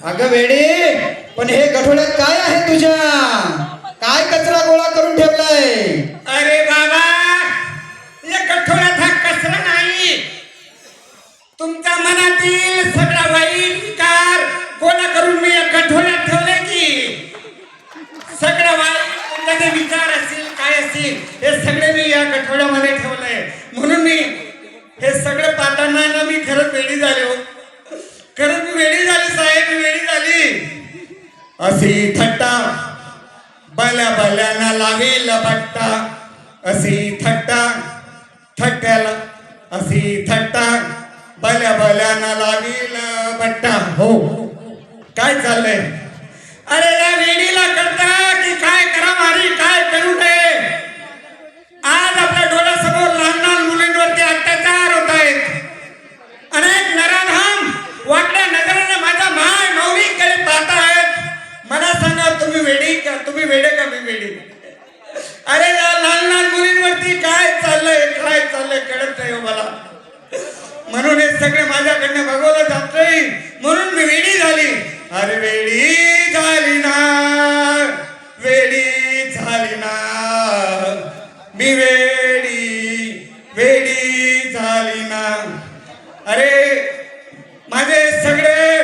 अगं वेडे, पण हे गठोड्यात काय आहे तुझ्या? काय कचरा गोळा करून ठेवलाय? अरे बाबा, या गठोड्यात हा कचरा नाही, तुमच्या मनातील सगळा वाईट विकार गोळा करून मी या गठोड्यात ठेवले की सगळं वाईट तुमचे जे विचार असतील काय असतील हे सगळे मी या गठोड्यामध्ये ठेवलंय. म्हणून मी हे सगळं पाहताना ना मी खरंच वेडी झाले हो. खरंच मी वेडी झाली साहेब, मी वेडी झाली. अशी थट्टा बल्या बल्याना लावेल बट्टा, अशी थट्टा थट्ट्याला, अशी थट्टा बल्या बल्याना लावेल बट्टा. हो काय चाललंय? अरे या वेडीला करता की काय करा मारी, काय करू नये. आज आपल्या डोळ्यासमोर लहान लहान मुलींवरती अत्याचार होत आहेत. अनेक नराधम वाकड्या नजरेने माझ्या माय नवरीकडे पाहतायत. मला सांगा तुम्ही वेडी का, तुम्ही वेडे का मी वेडी? अरे या लहान लहान मुलींवरती काय चाललंय, काय चाललंय कळत नाही हो मला. म्हणून हे सगळे माझ्याकडनं बघवलं जात नाही, म्हणून मी वेडी झाली. अरे वेडी झाली ना, वेडी झाली ना, मी वेडी वेडी झाली ना. अरे माझे सगळे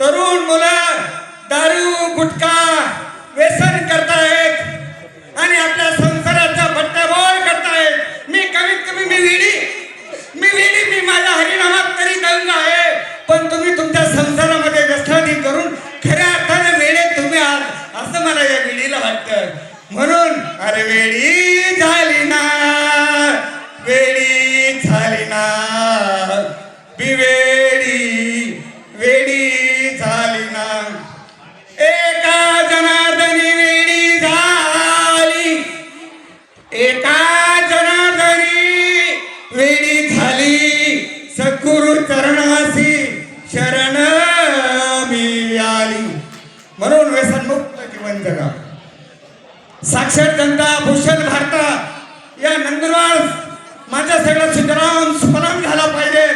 तरुण मुलं दारू गुटखा व्यसन करतायत आणि आपल्या संसाराचा बट्टाबोळ करतायत. मी कमीत कमी मी वेडी मी माझ्या हरिनामात तरी दंग आहे, पण तुम्ही तुमच्या संसारामध्ये व्यसनाधी करून खऱ्या अर्थाने वेडे तुम्ही आहात असं मला या वेडीला वाटतं. म्हणून अरे वेडी झाली ना, वेडी झाली ना, मी वेडी वेडी झाली ना. एका जनार्दनी वेडी झाली, एका जनार्दनी वेडी झाली, सद्गुरु चरणासी शरण मी आली. म्हणून व्यसनमुक्त जीवन जगा. साक्षर जनता भूषण भारता या नंदुरबार माझा सगळा सुजराम सुफलाम झाला पाहिजे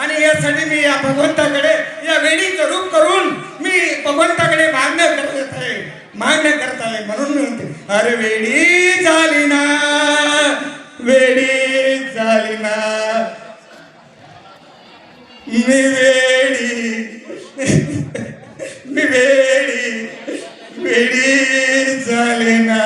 आणि यासाठी मी या भगवंताकडे या वेडीचं रूप करून मी भगवंताकडे मागण्या करत आहे. म्हणून मी म्हणते अरे वेडी झाली ना, वेडी झाली ना, मी वेडी मी वेडी वेडी झाली ना.